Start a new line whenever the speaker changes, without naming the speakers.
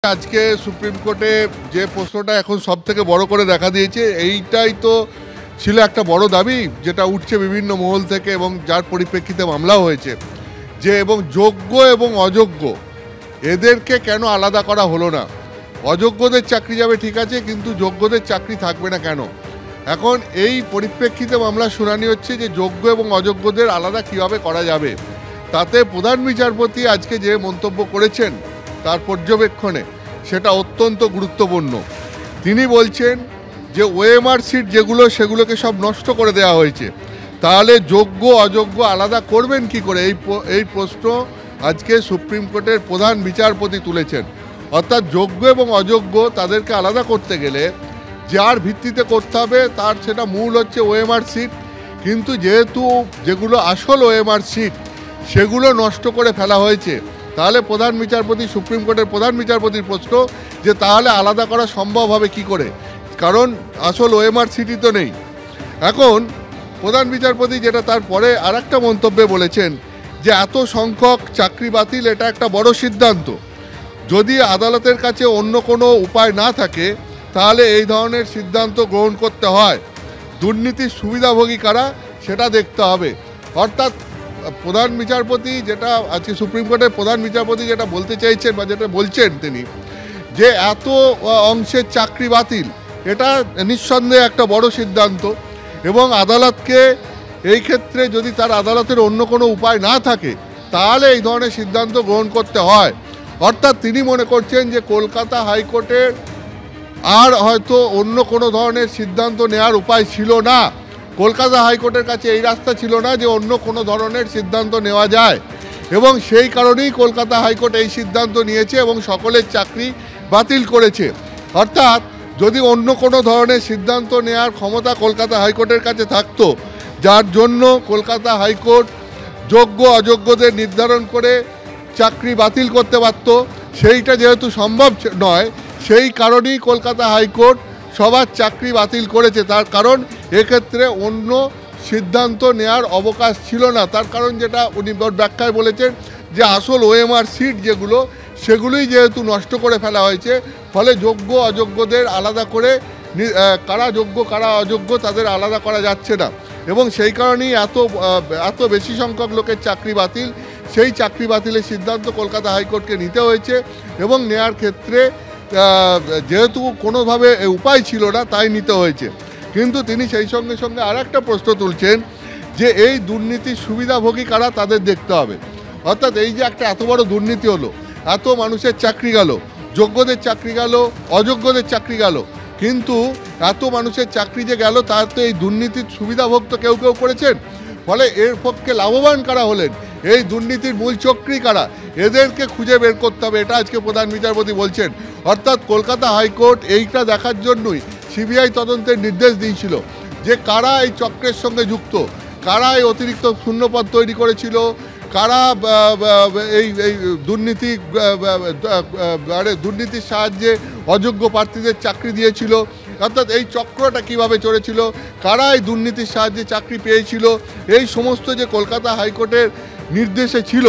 আজকে সুপ্রিম কোর্টে যে প্রশ্নটা এখন সবথেকে বড় করে দেখা দিয়েছে, এইটাই তো ছিল একটা বড় দাবি যেটা উঠছে বিভিন্ন মহল থেকে এবং যার পরিপ্রেক্ষিতে মামলাও হয়েছে যে এবং যোগ্য এবং অযোগ্য এদেরকে কেন আলাদা করা হলো না। অযোগ্যদের চাকরি যাবে ঠিক আছে, কিন্তু যোগ্যদের চাকরি থাকবে না কেন। এখন এই পরিপ্রেক্ষিতে মামলা শুনানি হচ্ছে যে যোগ্য এবং অযোগ্যদের আলাদা কিভাবে করা যাবে। তাতে প্রধান বিচারপতি আজকে যে মন্তব্য করেছেন তার পর্যবেক্ষণে সেটা অত্যন্ত গুরুত্বপূর্ণ। তিনি বলছেন যে ওএমআর সিট যেগুলো সেগুলোকে সব নষ্ট করে দেওয়া হয়েছে, তাহলে যোগ্য অযোগ্য আলাদা করবেন কি করে, এই প্রশ্ন আজকে সুপ্রিম কোর্টের প্রধান বিচারপতি তুলেছেন। অর্থাৎ যোগ্য এবং অযোগ্য তাদেরকে আলাদা করতে গেলে যার ভিত্তিতে করতে হবে তার সেটা মূল হচ্ছে ওএমআর সিট, কিন্তু যেহেতু যেগুলো আসল ওএমআর সিট সেগুলো নষ্ট করে ফেলা হয়েছে, তাহলে প্রধান বিচারপতি সুপ্রিম কোর্টের প্রধান বিচারপতির প্রশ্ন যে তাহলে আলাদা করা সম্ভব হবে কি করে, কারণ আসল ওএমআর সিটই তো নেই। এখন প্রধান বিচারপতি যেটা তারপরে আর একটা মন্তব্যে বলেছেন যে এত সংখ্যক চাকরি বাতিল এটা একটা বড় সিদ্ধান্ত, যদি আদালতের কাছে অন্য কোনো উপায় না থাকে তাহলে এই ধরনের সিদ্ধান্ত গ্রহণ করতে হয়। দুর্নীতির সুবিধাভোগী কারা সেটা দেখতে হবে। অর্থাৎ প্রধান বিচারপতি যেটা আজকে সুপ্রিম কোর্টের প্রধান বিচারপতি যেটা বলতে চাইছেন বা যেটা বলছেন তিনি, যে এত অংশের চাকরি বাতিল এটা নিঃসন্দেহে একটা বড় সিদ্ধান্ত এবং আদালতকে এই ক্ষেত্রে যদি তার আদালতের অন্য কোনো উপায় না থাকে তাহলে এই ধরনের সিদ্ধান্ত গ্রহণ করতে হয়। অর্থাৎ তিনি মনে করছেন যে কলকাতা হাইকোর্টের আর হয়তো অন্য কোনো ধরনের সিদ্ধান্ত নেওয়ার উপায় ছিল না, কলকাতা হাইকোর্টের কাছে এই রাস্তা ছিল না যে অন্য কোনো ধরনের সিদ্ধান্ত নেওয়া যায়, এবং সেই কারণেই কলকাতা হাইকোর্ট এই সিদ্ধান্ত নিয়েছে এবং সকলের চাকরি বাতিল করেছে। অর্থাৎ যদি অন্য কোনো ধরনের সিদ্ধান্ত নেওয়ার ক্ষমতা কলকাতা হাইকোর্টের কাছে থাকতো, যার জন্য কলকাতা হাইকোর্ট যোগ্য অযোগ্যদের নির্ধারণ করে চাকরি বাতিল করতে পারত, সেইটা যেহেতু সম্ভব নয় সেই কারণেই কলকাতা হাইকোর্ট সবার চাকরি বাতিল করেছে। তার কারণ এক্ষেত্রে অন্য সিদ্ধান্ত নেওয়ার অবকাশ ছিল না। তার কারণ যেটা উনি ব্যাখ্যায় বলেছেন যে আসল ওএমআর সিট যেগুলো সেগুলোই যেহেতু নষ্ট করে ফেলা হয়েছে, ফলে যোগ্য অযোগ্যদের আলাদা করে কারা যোগ্য কারা অযোগ্য তাদের আলাদা করা যাচ্ছে না, এবং সেই কারণেই এত বেশি সংখ্যক লোকের চাকরি বাতিল। সেই চাকরি বাতিলের সিদ্ধান্ত কলকাতা হাইকোর্টকে নিতে হয়েছে এবং নেয়ার ক্ষেত্রে যেহেতু কোনোভাবে উপায় ছিল না তাই নিতে হয়েছে। কিন্তু তিনি সেই সঙ্গে সঙ্গে আর একটা প্রশ্ন তুলছেন যে এই দুর্নীতির সুবিধাভোগী কারা তাদের দেখতে হবে। অর্থাৎ এই যে একটা এত বড় দুর্নীতি হলো, এত মানুষের চাকরি গেল, যোগ্যদের চাকরি গেল, অযোগ্যদের চাকরি গেল, কিন্তু এত মানুষের চাকরি যে গেল তার তো এই দুর্নীতির সুবিধাভোগ তো কেউ কেউ করেছেন, ফলে এর পক্ষে লাভবান কারা হলেন, এই দুর্নীতির মূল চক্রী কারা, এদেরকে খুঁজে বের করতে হবে, এটা আজকে প্রধান বিচারপতি বলছেন। অর্থাৎ কলকাতা হাইকোর্ট এইটা দেখার জন্যই সিবিআই তদন্তের নির্দেশ দিয়েছিল যে কারা এই চক্রের সঙ্গে যুক্ত, কারা এই অতিরিক্ত শূন্যপদ তৈরি করেছিল, কারা এই দুর্নীতির সাহায্যে অযোগ্য প্রার্থীদের চাকরি দিয়েছিল, অর্থাৎ এই চক্রটা কিভাবে চলেছিল, কারা এই দুর্নীতির সাহায্যে চাকরি পেয়েছিল, এই সমস্ত যে কলকাতা হাইকোর্টের নির্দেশে ছিল।